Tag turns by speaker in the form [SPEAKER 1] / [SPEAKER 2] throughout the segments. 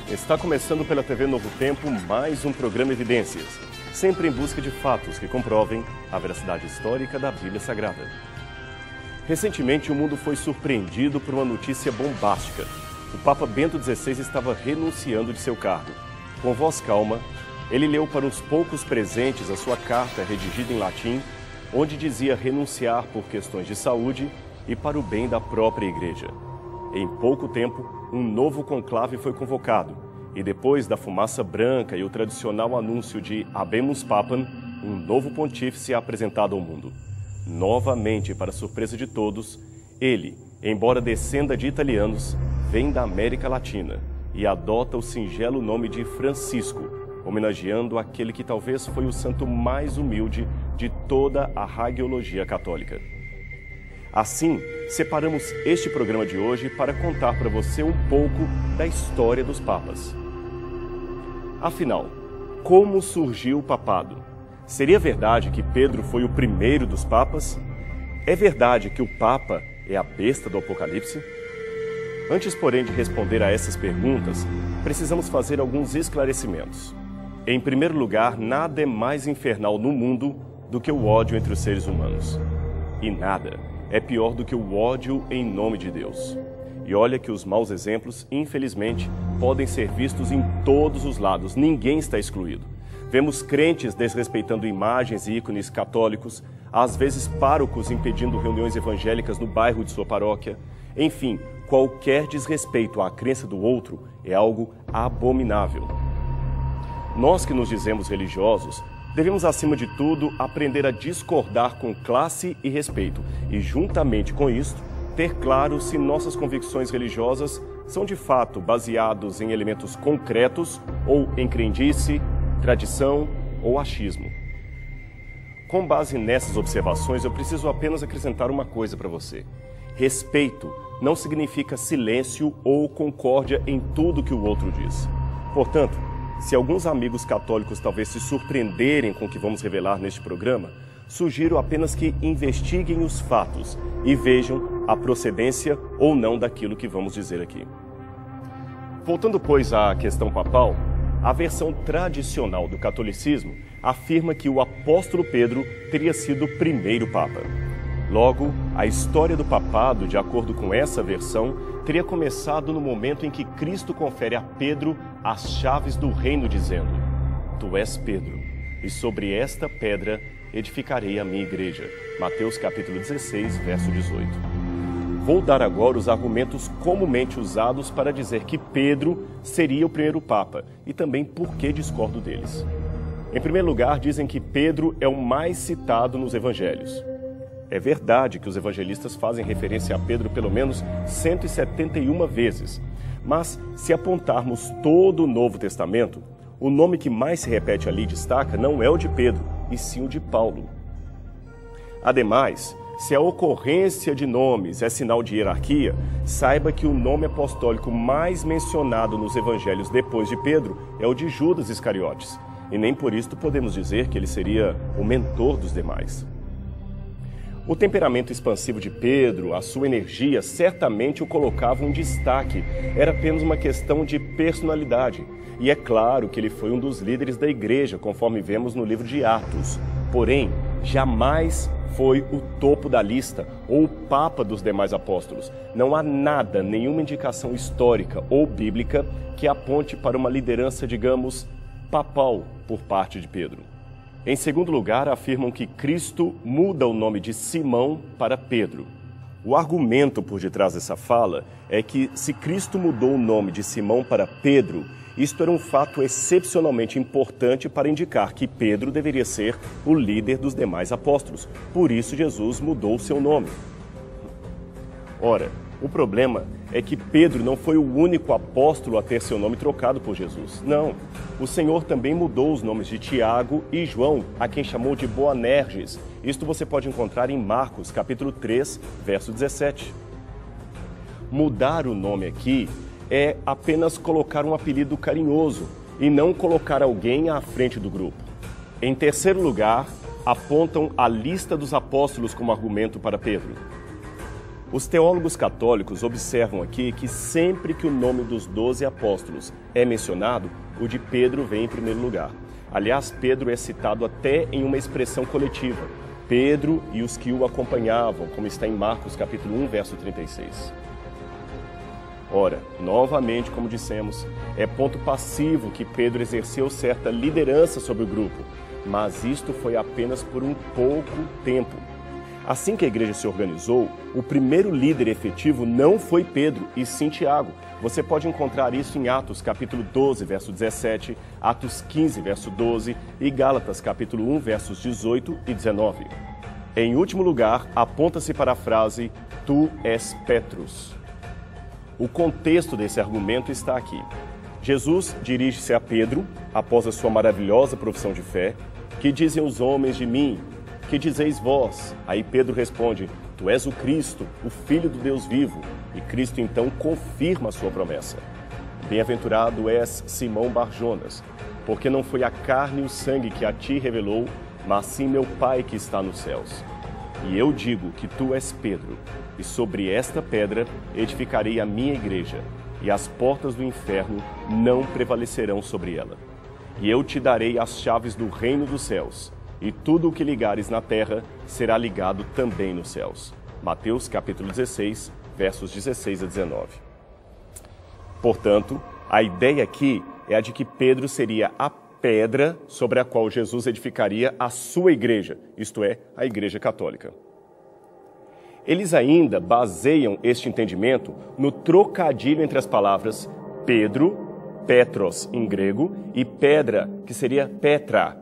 [SPEAKER 1] Está começando pela TV Novo Tempo mais um programa Evidências, sempre em busca de fatos que comprovem a veracidade histórica da Bíblia Sagrada. Recentemente, o mundo foi surpreendido por uma notícia bombástica. O Papa Bento XVI estava renunciando de seu cargo. Com voz calma, ele leu para os poucos presentes a sua carta redigida em latim, onde dizia renunciar por questões de saúde e para o bem da própria Igreja. Em pouco tempo, um novo conclave foi convocado e depois da fumaça branca e o tradicional anúncio de Habemus Papam, um novo pontífice é apresentado ao mundo. Novamente, para surpresa de todos, ele, embora descenda de italianos, vem da América Latina e adota o singelo nome de Francisco, homenageando aquele que talvez foi o santo mais humilde de toda a hagiologia católica. Assim, separamos este programa de hoje para contar para você um pouco da história dos papas. Afinal, como surgiu o papado? Seria verdade que Pedro foi o primeiro dos papas? É verdade que o papa é a besta do Apocalipse? Antes, porém, de responder a essas perguntas, precisamos fazer alguns esclarecimentos. Em primeiro lugar, nada é mais infernal no mundo do que o ódio entre os seres humanos. E nada é pior do que o ódio em nome de Deus. E olha que os maus exemplos, infelizmente, podem ser vistos em todos os lados, ninguém está excluído. Vemos crentes desrespeitando imagens e ícones católicos, às vezes párocos impedindo reuniões evangélicas no bairro de sua paróquia. Enfim, qualquer desrespeito à crença do outro é algo abominável. Nós que nos dizemos religiosos, devemos, acima de tudo, aprender a discordar com classe e respeito e, juntamente com isto, ter claro se nossas convicções religiosas são de fato baseados em elementos concretos ou em crendice, tradição ou achismo. Com base nessas observações, eu preciso apenas acrescentar uma coisa para você. Respeito não significa silêncio ou concórdia em tudo que o outro diz. Portanto, se alguns amigos católicos talvez se surpreenderem com o que vamos revelar neste programa, sugiro apenas que investiguem os fatos e vejam a procedência ou não daquilo que vamos dizer aqui. Voltando, pois, à questão papal, a versão tradicional do catolicismo afirma que o apóstolo Pedro teria sido o primeiro papa. Logo, a história do papado, de acordo com essa versão, teria começado no momento em que Cristo confere a Pedro as chaves do reino, dizendo: Tu és Pedro, e sobre esta pedra edificarei a minha igreja. Mateus capítulo 16, verso 18. Vou dar agora os argumentos comumente usados para dizer que Pedro seria o primeiro papa, e também por que discordo deles. Em primeiro lugar, dizem que Pedro é o mais citado nos evangelhos. É verdade que os evangelistas fazem referência a Pedro pelo menos 171 vezes, mas se apontarmos todo o Novo Testamento, o nome que mais se repete ali destaca não é o de Pedro, e sim o de Paulo. Ademais, se a ocorrência de nomes é sinal de hierarquia, saiba que o nome apostólico mais mencionado nos evangelhos depois de Pedro é o de Judas Iscariotes, e nem por isto podemos dizer que ele seria o mentor dos demais. O temperamento expansivo de Pedro, a sua energia, certamente o colocavam em destaque. Era apenas uma questão de personalidade. E é claro que ele foi um dos líderes da igreja, conforme vemos no livro de Atos. Porém, jamais foi o topo da lista ou o papa dos demais apóstolos. Não há nada, nenhuma indicação histórica ou bíblica que aponte para uma liderança, digamos, papal por parte de Pedro. Em segundo lugar, afirmam que Cristo muda o nome de Simão para Pedro. O argumento por detrás dessa fala é que, se Cristo mudou o nome de Simão para Pedro, isto era um fato excepcionalmente importante para indicar que Pedro deveria ser o líder dos demais apóstolos. Por isso, Jesus mudou o seu nome. Ora, o problema é que Pedro não foi o único apóstolo a ter seu nome trocado por Jesus. Não, o Senhor também mudou os nomes de Tiago e João, a quem chamou de Boanerges. Isto você pode encontrar em Marcos, capítulo 3, verso 17. Mudar o nome aqui é apenas colocar um apelido carinhoso e não colocar alguém à frente do grupo. Em terceiro lugar, apontam a lista dos apóstolos como argumento para Pedro. Os teólogos católicos observam aqui que sempre que o nome dos 12 apóstolos é mencionado, o de Pedro vem em primeiro lugar. Aliás, Pedro é citado até em uma expressão coletiva. Pedro e os que o acompanhavam, como está em Marcos capítulo 1, verso 36. Ora, novamente, como dissemos, é ponto passivo que Pedro exerceu certa liderança sobre o grupo, mas isto foi apenas por um pouco tempo. Assim que a igreja se organizou, o primeiro líder efetivo não foi Pedro, e sim Tiago. Você pode encontrar isso em Atos capítulo 12, verso 17, Atos 15, verso 12 e Gálatas capítulo 1, versos 18 e 19. Em último lugar, aponta-se para a frase, tu és Petrus. O contexto desse argumento está aqui. Jesus dirige-se a Pedro, após a sua maravilhosa profissão de fé, que dizem os homens de mim? Que dizeis vós? Aí Pedro responde, tu és o Cristo, o Filho do Deus vivo. E Cristo então confirma a sua promessa. Bem-aventurado és Simão Bar-Jonas, porque não foi a carne e o sangue que a ti revelou, mas sim meu Pai que está nos céus. E eu digo que tu és Pedro, e sobre esta pedra edificarei a minha igreja, e as portas do inferno não prevalecerão sobre ela. E eu te darei as chaves do reino dos céus, e tudo o que ligares na terra será ligado também nos céus. Mateus capítulo 16, versos 16 a 19. Portanto, a ideia aqui é a de que Pedro seria a pedra sobre a qual Jesus edificaria a sua igreja, isto é, a Igreja Católica. Eles ainda baseiam este entendimento no trocadilho entre as palavras Pedro, Petros em grego, e pedra, que seria Petra.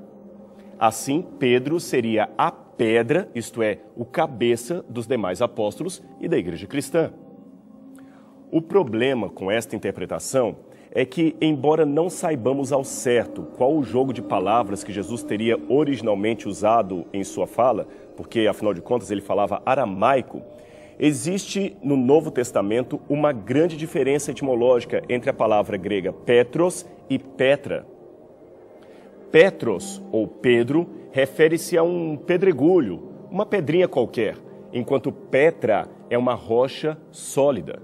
[SPEAKER 1] Assim, Pedro seria a pedra, isto é, o cabeça dos demais apóstolos e da igreja cristã. O problema com esta interpretação é que, embora não saibamos ao certo qual o jogo de palavras que Jesus teria originalmente usado em sua fala, porque, afinal de contas, ele falava aramaico, existe no Novo Testamento uma grande diferença etimológica entre a palavra grega Petros e Petra. Petros, ou Pedro, refere-se a um pedregulho, uma pedrinha qualquer, enquanto Petra é uma rocha sólida.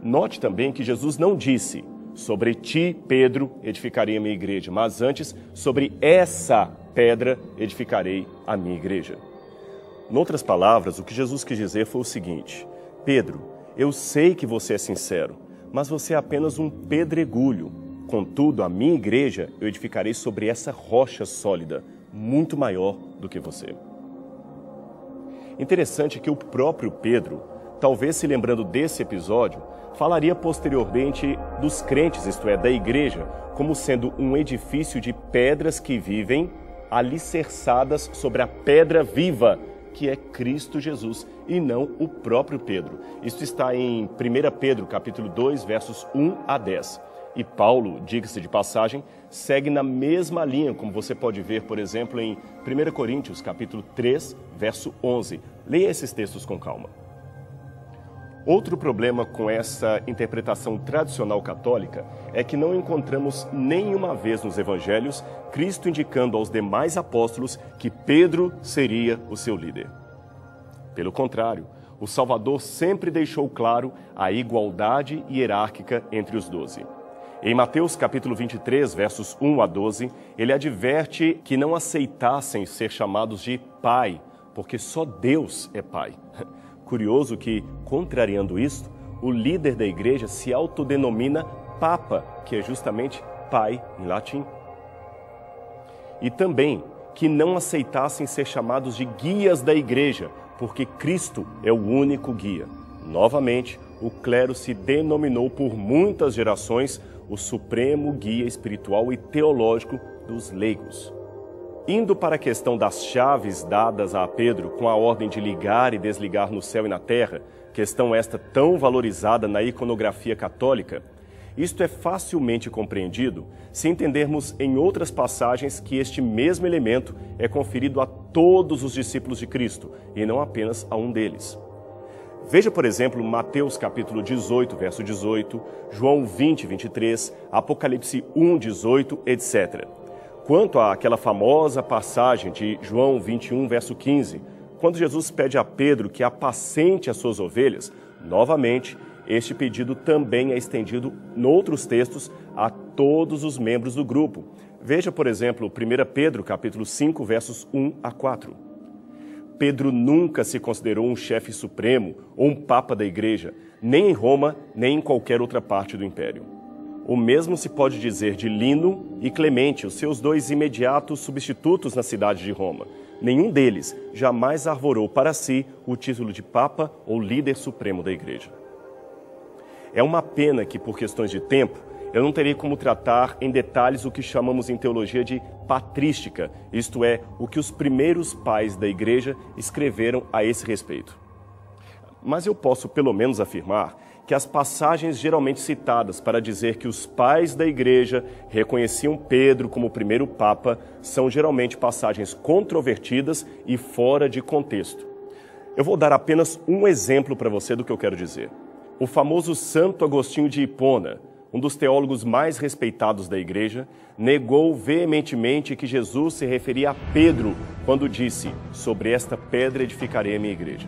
[SPEAKER 1] Note também que Jesus não disse, sobre ti, Pedro, edificarei a minha igreja, mas antes, sobre essa pedra edificarei a minha igreja. Noutras palavras, o que Jesus quis dizer foi o seguinte, Pedro, eu sei que você é sincero, mas você é apenas um pedregulho. Contudo, a minha igreja eu edificarei sobre essa rocha sólida, muito maior do que você. Interessante que o próprio Pedro, talvez se lembrando desse episódio, falaria posteriormente dos crentes, isto é, da igreja, como sendo um edifício de pedras que vivem alicerçadas sobre a pedra viva, que é Cristo Jesus, e não o próprio Pedro. Isto está em 1 Pedro, capítulo 2, versos 1 a 10. E Paulo, diga-se de passagem, segue na mesma linha, como você pode ver, por exemplo, em 1 Coríntios, capítulo 3, verso 11. Leia esses textos com calma. Outro problema com essa interpretação tradicional católica é que não encontramos nenhuma vez nos evangelhos Cristo indicando aos demais apóstolos que Pedro seria o seu líder. Pelo contrário, o Salvador sempre deixou claro a igualdade hierárquica entre os 12. Em Mateus capítulo 23, versos 1 a 12, ele adverte que não aceitassem ser chamados de pai, porque só Deus é pai. Curioso que, contrariando isto, o líder da igreja se autodenomina Papa, que é justamente pai em latim. E também que não aceitassem ser chamados de guias da igreja, porque Cristo é o único guia. Novamente, o clero se denominou por muitas gerações o supremo guia espiritual e teológico dos leigos. Indo para a questão das chaves dadas a Pedro com a ordem de ligar e desligar no céu e na terra, questão esta tão valorizada na iconografia católica, isto é facilmente compreendido se entendermos em outras passagens que este mesmo elemento é conferido a todos os discípulos de Cristo e não apenas a um deles. Veja, por exemplo, Mateus capítulo 18, verso 18, João 20, 23, Apocalipse 1, 18, etc. Quanto àquela famosa passagem de João 21, verso 15, quando Jesus pede a Pedro que apacente as suas ovelhas, novamente, este pedido também é estendido, em outros textos, a todos os membros do grupo. Veja, por exemplo, 1 Pedro, capítulo 5, versos 1 a 4. Pedro nunca se considerou um chefe supremo ou um papa da igreja, nem em Roma, nem em qualquer outra parte do império. O mesmo se pode dizer de Lino e Clemente, os seus dois imediatos substitutos na cidade de Roma. Nenhum deles jamais arvorou para si o título de papa ou líder supremo da igreja. É uma pena que, por questões de tempo, eu não terei como tratar em detalhes o que chamamos em teologia de patrística, isto é, o que os primeiros pais da igreja escreveram a esse respeito. Mas eu posso pelo menos afirmar que as passagens geralmente citadas para dizer que os pais da igreja reconheciam Pedro como o primeiro papa são geralmente passagens controvertidas e fora de contexto. Eu vou dar apenas um exemplo para você do que eu quero dizer. O famoso Santo Agostinho de Hipona, um dos teólogos mais respeitados da igreja, negou veementemente que Jesus se referia a Pedro quando disse: "Sobre esta pedra edificarei a minha igreja".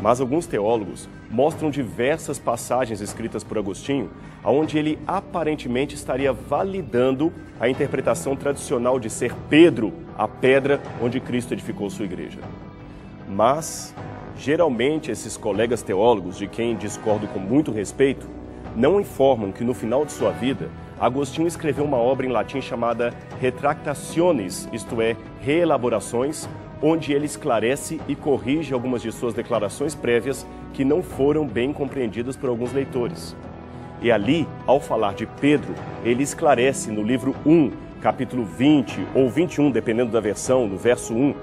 [SPEAKER 1] Mas alguns teólogos mostram diversas passagens escritas por Agostinho, onde ele aparentemente estaria validando a interpretação tradicional de ser Pedro a pedra onde Cristo edificou sua igreja. Mas, geralmente, esses colegas teólogos, de quem discordo com muito respeito, não informam que no final de sua vida, Agostinho escreveu uma obra em latim chamada Retractationes, isto é, reelaborações, onde ele esclarece e corrige algumas de suas declarações prévias que não foram bem compreendidas por alguns leitores. E ali, ao falar de Pedro, ele esclarece no livro 1, capítulo 20 ou 21, dependendo da versão, no verso 1,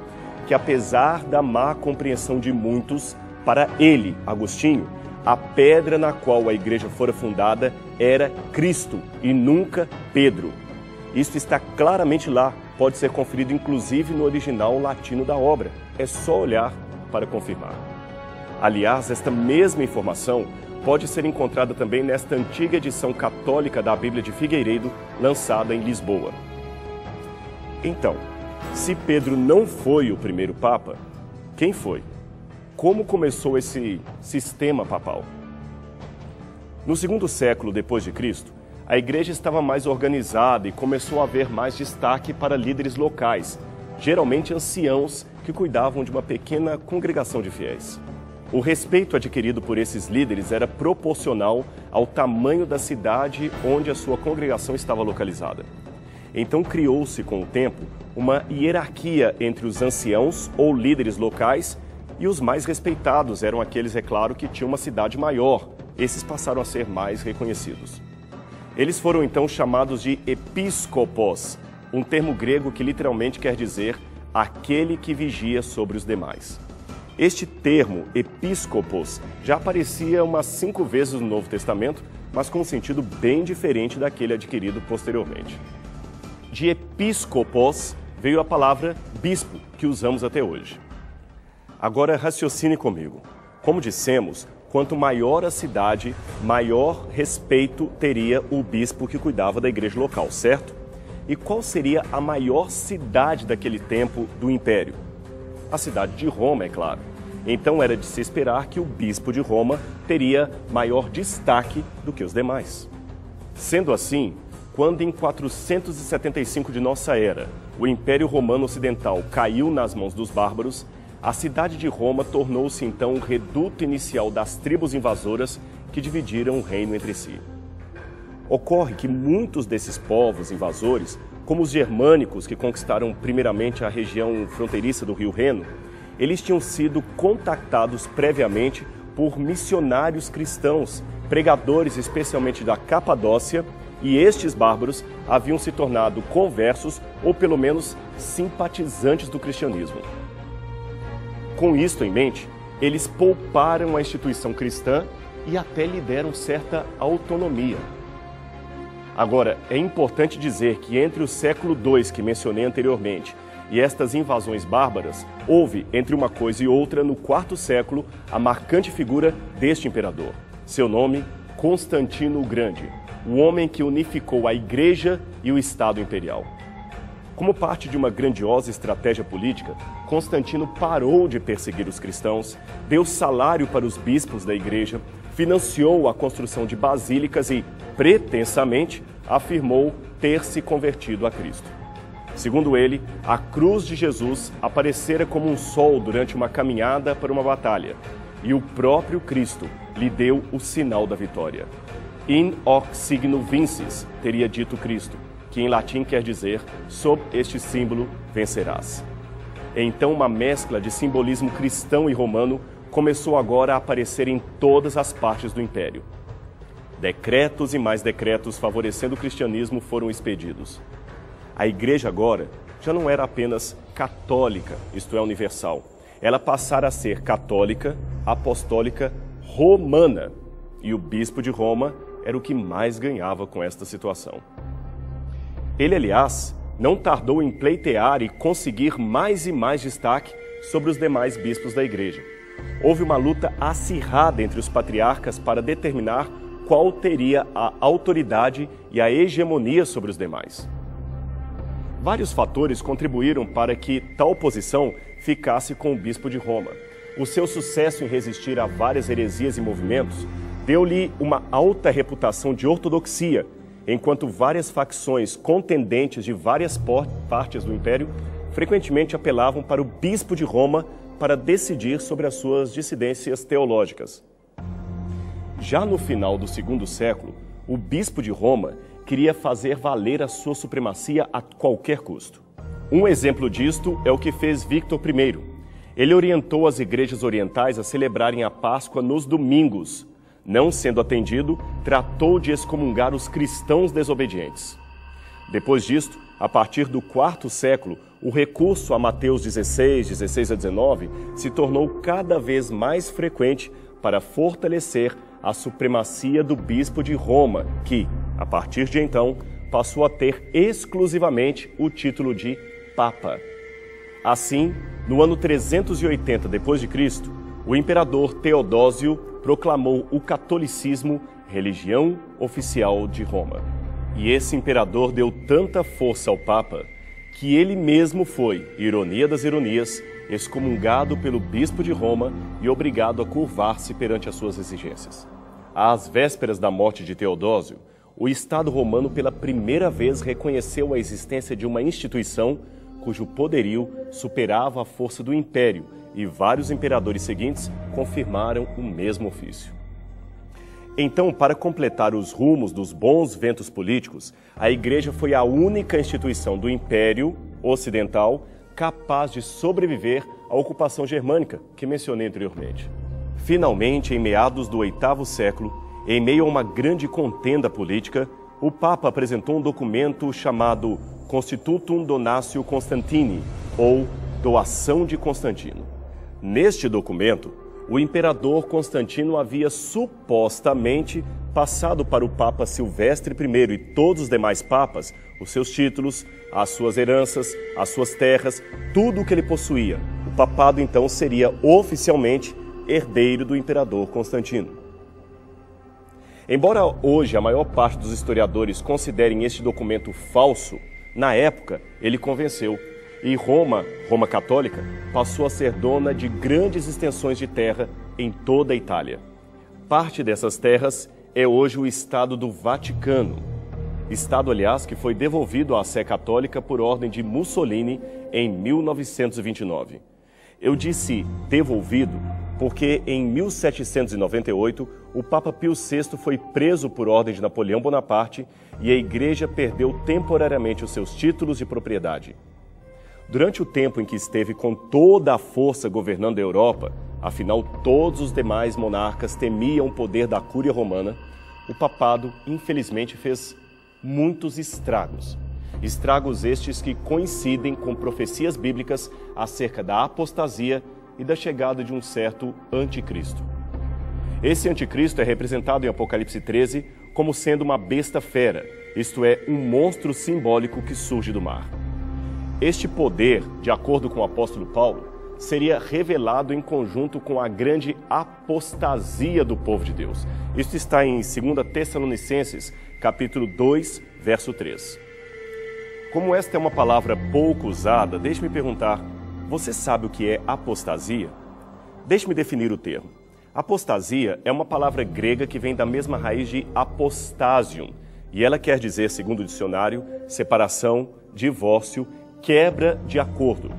[SPEAKER 1] que apesar da má compreensão de muitos, para ele, Agostinho, a pedra na qual a igreja fora fundada era Cristo e nunca Pedro. Isso está claramente lá, pode ser conferido inclusive no original latino da obra. É só olhar para confirmar. Aliás, esta mesma informação pode ser encontrada também nesta antiga edição católica da Bíblia de Figueiredo, lançada em Lisboa. Então, se Pedro não foi o primeiro papa, quem foi? Como começou esse sistema papal? No segundo século depois de Cristo, a igreja estava mais organizada e começou a haver mais destaque para líderes locais, geralmente anciãos que cuidavam de uma pequena congregação de fiéis. O respeito adquirido por esses líderes era proporcional ao tamanho da cidade onde a sua congregação estava localizada. Então criou-se com o tempo uma hierarquia entre os anciãos ou líderes locais e os mais respeitados eram aqueles, é claro, que tinham uma cidade maior. Esses passaram a ser mais reconhecidos. Eles foram então chamados de episkopos, um termo grego que literalmente quer dizer aquele que vigia sobre os demais. Este termo, episkopos, já aparecia umas 5 vezes no Novo Testamento, mas com um sentido bem diferente daquele adquirido posteriormente. De episkopos veio a palavra bispo, que usamos até hoje. Agora raciocine comigo. Como dissemos, quanto maior a cidade, maior respeito teria o bispo que cuidava da igreja local, certo? E qual seria a maior cidade daquele tempo do Império? A cidade de Roma, é claro. Então era de se esperar que o bispo de Roma teria maior destaque do que os demais. Sendo assim, quando em 475 de nossa era, o Império Romano Ocidental caiu nas mãos dos bárbaros, a cidade de Roma tornou-se então o reduto inicial das tribos invasoras que dividiram o reino entre si. Ocorre que muitos desses povos invasores, como os germânicos que conquistaram primeiramente a região fronteiriça do rio Reno, eles tinham sido contactados previamente por missionários cristãos, pregadores especialmente da Capadócia, e estes bárbaros haviam se tornado conversos ou pelo menos simpatizantes do cristianismo. Com isto em mente, eles pouparam a instituição cristã e até lhe deram certa autonomia. Agora, é importante dizer que entre o século II, que mencionei anteriormente, e estas invasões bárbaras, houve, entre uma coisa e outra, no IV século, a marcante figura deste imperador. Seu nome, Constantino o Grande, o homem que unificou a Igreja e o Estado imperial. Como parte de uma grandiosa estratégia política, Constantino parou de perseguir os cristãos, deu salário para os bispos da igreja, financiou a construção de basílicas e, pretensamente, afirmou ter se convertido a Cristo. Segundo ele, a cruz de Jesus aparecera como um sol durante uma caminhada para uma batalha, e o próprio Cristo lhe deu o sinal da vitória. In hoc signo vinces, teria dito Cristo, que em latim quer dizer, sob este símbolo vencerás. Então uma mescla de simbolismo cristão e romano começou agora a aparecer em todas as partes do império. Decretos e mais decretos favorecendo o cristianismo foram expedidos. A igreja agora já não era apenas católica, isto é, universal. Ela passara a ser católica, apostólica, romana. E o bispo de Roma era o que mais ganhava com esta situação. Ele, aliás, não tardou em pleitear e conseguir mais e mais destaque sobre os demais bispos da igreja. Houve uma luta acirrada entre os patriarcas para determinar qual teria a autoridade e a hegemonia sobre os demais. Vários fatores contribuíram para que tal posição ficasse com o bispo de Roma. O seu sucesso em resistir a várias heresias e movimentos deu-lhe uma alta reputação de ortodoxia, enquanto várias facções contendentes de várias partes do império frequentemente apelavam para o bispo de Roma para decidir sobre as suas dissidências teológicas. Já no final do segundo século, o bispo de Roma queria fazer valer a sua supremacia a qualquer custo. Um exemplo disto é o que fez Victor I. Ele orientou as igrejas orientais a celebrarem a Páscoa nos domingos. Não sendo atendido, tratou de excomungar os cristãos desobedientes. Depois disto, a partir do quarto século, o recurso a Mateus 16 a 19, se tornou cada vez mais frequente para fortalecer a supremacia do bispo de Roma, que, a partir de então, passou a ter exclusivamente o título de Papa. Assim, no ano 380 d.C., o imperador Teodósio proclamou o catolicismo religião oficial de Roma. E esse imperador deu tanta força ao Papa que ele mesmo foi, ironia das ironias, excomungado pelo bispo de Roma e obrigado a curvar-se perante as suas exigências. Às vésperas da morte de Teodósio, o Estado romano pela primeira vez reconheceu a existência de uma instituição cujo poderio superava a força do império, e vários imperadores seguintes confirmaram o mesmo ofício. Então, para completar os rumos dos bons ventos políticos, a Igreja foi a única instituição do Império Ocidental capaz de sobreviver à ocupação germânica que mencionei anteriormente. Finalmente, em meados do VIII século, em meio a uma grande contenda política, o Papa apresentou um documento chamado Constitutum Donatio Constantini, ou Doação de Constantino. Neste documento, o imperador Constantino havia supostamente passado para o Papa Silvestre I e todos os demais papas os seus títulos, as suas heranças, as suas terras, tudo o que ele possuía. O papado, então, seria oficialmente herdeiro do imperador Constantino. Embora hoje a maior parte dos historiadores considerem este documento falso, na época ele convenceu. E Roma católica, passou a ser dona de grandes extensões de terra em toda a Itália. Parte dessas terras é hoje o Estado do Vaticano. Estado, aliás, que foi devolvido à Sé Católica por ordem de Mussolini em 1929. Eu disse devolvido porque em 1798 o Papa Pio VI foi preso por ordem de Napoleão Bonaparte e a Igreja perdeu temporariamente os seus títulos de propriedade. Durante o tempo em que esteve com toda a força governando a Europa, afinal todos os demais monarcas temiam o poder da Cúria Romana, o papado, infelizmente, fez muitos estragos. Estragos estes que coincidem com profecias bíblicas acerca da apostasia e da chegada de um certo anticristo. Esse anticristo é representado em Apocalipse 13 como sendo uma besta fera, isto é, um monstro simbólico que surge do mar. Este poder, de acordo com o apóstolo Paulo, seria revelado em conjunto com a grande apostasia do povo de Deus. Isto está em 2 Tessalonicenses, capítulo 2, verso 3. Como esta é uma palavra pouco usada, deixe-me perguntar, você sabe o que é apostasia? Deixe-me definir o termo. Apostasia é uma palavra grega que vem da mesma raiz de apostasium, e ela quer dizer, segundo o dicionário, separação, divórcio, quebra de acordo.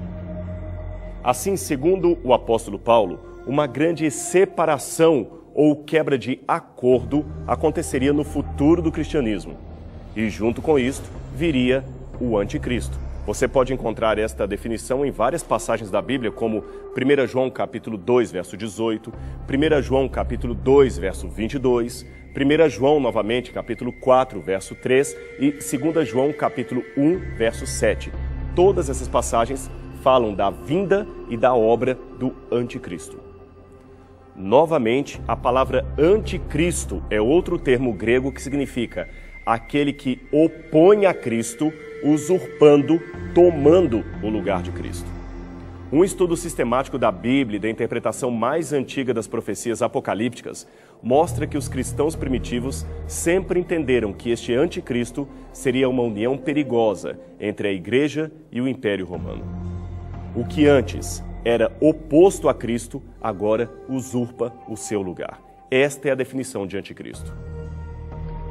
[SPEAKER 1] Assim, segundo o apóstolo Paulo, uma grande separação ou quebra de acordo aconteceria no futuro do cristianismo. E junto com isto, viria o anticristo. Você pode encontrar esta definição em várias passagens da Bíblia, como 1 João capítulo 2, verso 18, 1 João capítulo 2, verso 22, 1 João, novamente, capítulo 4, verso 3 e 2 João capítulo 1, verso 7. Todas essas passagens falam da vinda e da obra do anticristo. Novamente, a palavra anticristo é outro termo grego que significa aquele que opõe a Cristo, usurpando, tomando o lugar de Cristo. Um estudo sistemático da Bíblia e da interpretação mais antiga das profecias apocalípticas mostra que os cristãos primitivos sempre entenderam que este anticristo seria uma união perigosa entre a Igreja e o Império Romano. O que antes era oposto a Cristo, agora usurpa o seu lugar. Esta é a definição de anticristo.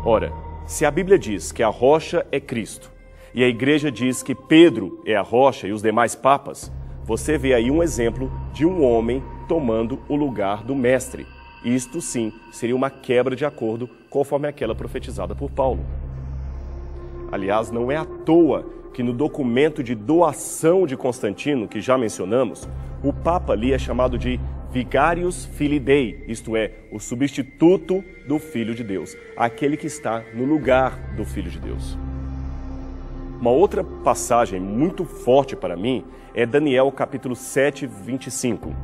[SPEAKER 1] Ora, se a Bíblia diz que a rocha é Cristo, e a Igreja diz que Pedro é a rocha e os demais papas, você vê aí um exemplo de um homem tomando o lugar do mestre. Isto sim seria uma quebra de acordo conforme aquela profetizada por Paulo. Aliás, não é à toa que no documento de doação de Constantino, que já mencionamos, o Papa ali é chamado de Vicarius Filii Dei, isto é, o substituto do Filho de Deus, aquele que está no lugar do Filho de Deus. Uma outra passagem muito forte para mim é Daniel capítulo 7, 25.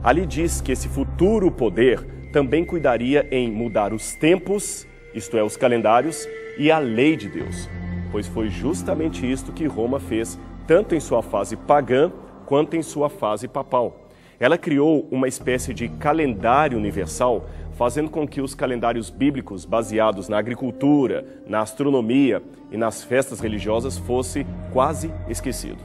[SPEAKER 1] Ali diz que esse futuro poder também cuidaria em mudar os tempos, isto é, os calendários, e a lei de Deus, pois foi justamente isto que Roma fez, tanto em sua fase pagã quanto em sua fase papal. Ela criou uma espécie de calendário universal, fazendo com que os calendários bíblicos baseados na agricultura, na astronomia e nas festas religiosas fosse quase esquecido.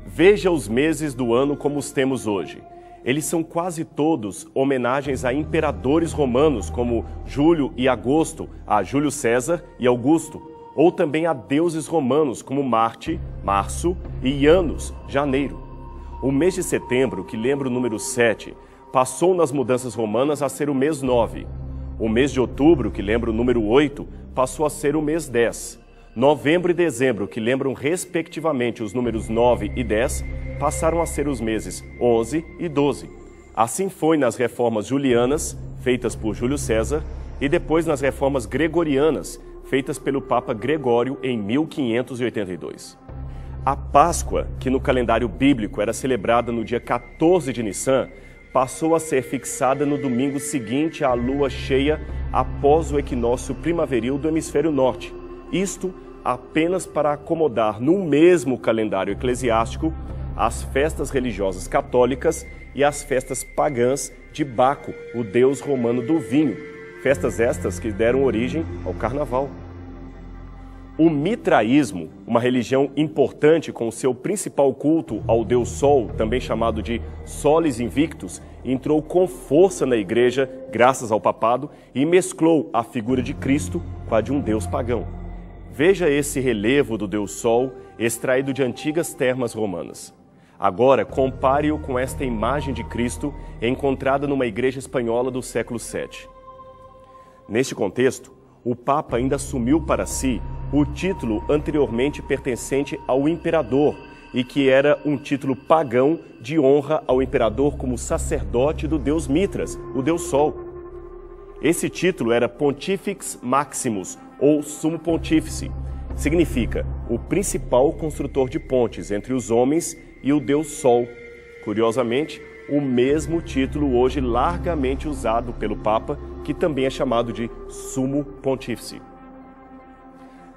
[SPEAKER 1] Veja os meses do ano como os temos hoje. Eles são quase todos homenagens a imperadores romanos, como Júlio e Agosto, a Júlio César e Augusto, ou também a deuses romanos, como Marte, março, e Janus, janeiro. O mês de setembro, que lembra o número 7, passou nas mudanças romanas a ser o mês 9. O mês de outubro, que lembra o número 8, passou a ser o mês 10. Novembro e dezembro, que lembram respectivamente os números 9 e 10, passaram a ser os meses 11 e 12. Assim foi nas reformas julianas, feitas por Júlio César, e depois nas reformas gregorianas, feitas pelo Papa Gregório em 1582. A Páscoa, que no calendário bíblico era celebrada no dia 14 de Nissan, passou a ser fixada no domingo seguinte à lua cheia após o equinócio primaveril do hemisfério norte. Isto apenas para acomodar no mesmo calendário eclesiástico as festas religiosas católicas e as festas pagãs de Baco, o deus romano do vinho, festas estas que deram origem ao carnaval. O mitraísmo, uma religião importante com seu principal culto ao deus Sol, também chamado de Solis Invictus, entrou com força na igreja, graças ao papado, e mesclou a figura de Cristo com a de um deus pagão. Veja esse relevo do deus Sol, extraído de antigas termas romanas. Agora, compare-o com esta imagem de Cristo encontrada numa igreja espanhola do século VII. Neste contexto, o Papa ainda assumiu para si o título anteriormente pertencente ao imperador e que era um título pagão de honra ao imperador como sacerdote do deus Mitras, o deus Sol. Esse título era Pontifex Maximus, ou Sumo Pontífice. Significa o principal construtor de pontes entre os homens e o deus Sol. Curiosamente, o mesmo título hoje largamente usado pelo Papa, que também é chamado de Sumo Pontífice.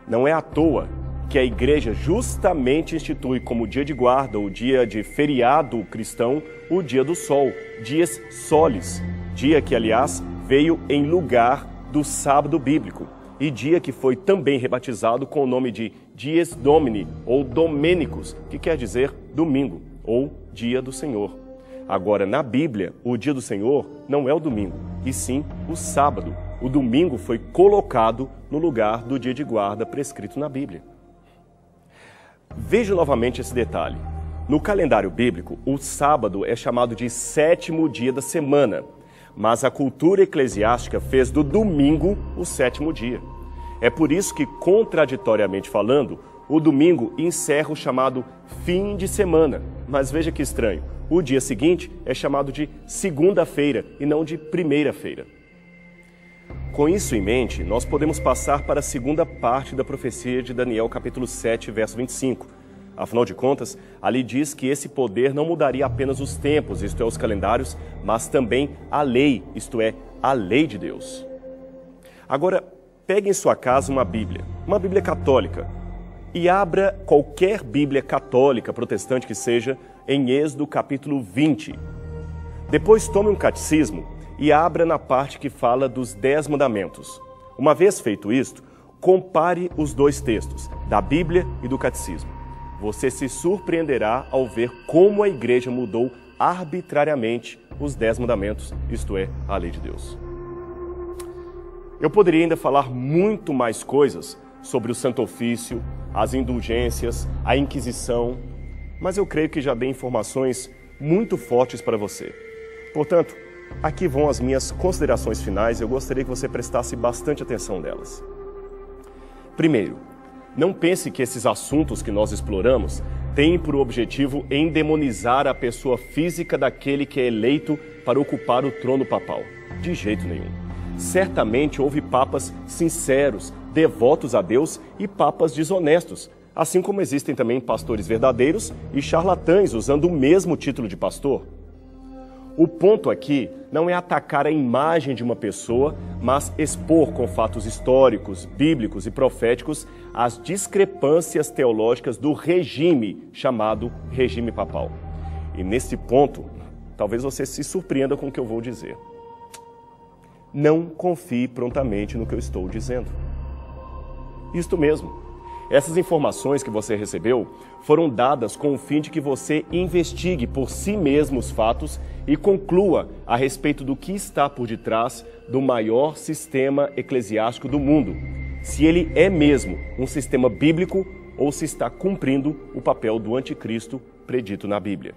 [SPEAKER 1] Não é à toa que a Igreja justamente institui como dia de guarda, o dia de feriado cristão, o dia do Sol, dies solis, dia que, aliás, veio em lugar do sábado bíblico. e dia que foi também rebatizado com o nome de Dies Domini, ou Domênicos, que quer dizer domingo, ou dia do Senhor. Agora, na Bíblia, o dia do Senhor não é o domingo, e sim o sábado. O domingo foi colocado no lugar do dia de guarda prescrito na Bíblia. Veja novamente esse detalhe. No calendário bíblico, o sábado é chamado de sétimo dia da semana, mas a cultura eclesiástica fez do domingo o sétimo dia. É por isso que, contraditoriamente falando, o domingo encerra o chamado fim de semana. Mas veja que estranho, o dia seguinte é chamado de segunda-feira e não de primeira-feira. Com isso em mente, nós podemos passar para a segunda parte da profecia de Daniel, capítulo 7, verso 25. Afinal de contas, ali diz que esse poder não mudaria apenas os tempos, isto é, os calendários, mas também a lei, isto é, a lei de Deus. Agora, pegue em sua casa uma Bíblia católica, e abra qualquer Bíblia católica, protestante que seja, em Êxodo capítulo 20. Depois tome um catecismo e abra na parte que fala dos 10 mandamentos. Uma vez feito isto, compare os dois textos, da Bíblia e do catecismo. Você se surpreenderá ao ver como a igreja mudou arbitrariamente os 10 mandamentos, isto é, a lei de Deus. Eu poderia ainda falar muito mais coisas sobre o Santo Ofício, as indulgências, a Inquisição, mas eu creio que já dei informações muito fortes para você. Portanto, aqui vão as minhas considerações finais e eu gostaria que você prestasse bastante atenção nelas. Primeiro, não pense que esses assuntos que nós exploramos têm por objetivo endemonizar a pessoa física daquele que é eleito para ocupar o trono papal. De jeito nenhum. Certamente houve papas sinceros, devotos a Deus e papas desonestos, assim como existem também pastores verdadeiros e charlatães usando o mesmo título de pastor. O ponto aqui não é atacar a imagem de uma pessoa, mas expor com fatos históricos, bíblicos e proféticos as discrepâncias teológicas do regime chamado regime papal. E nesse ponto, talvez você se surpreenda com o que eu vou dizer. Não confie prontamente no que eu estou dizendo. Isto mesmo. Essas informações que você recebeu foram dadas com o fim de que você investigue por si mesmo os fatos e conclua a respeito do que está por detrás do maior sistema eclesiástico do mundo, se ele é mesmo um sistema bíblico ou se está cumprindo o papel do anticristo predito na Bíblia.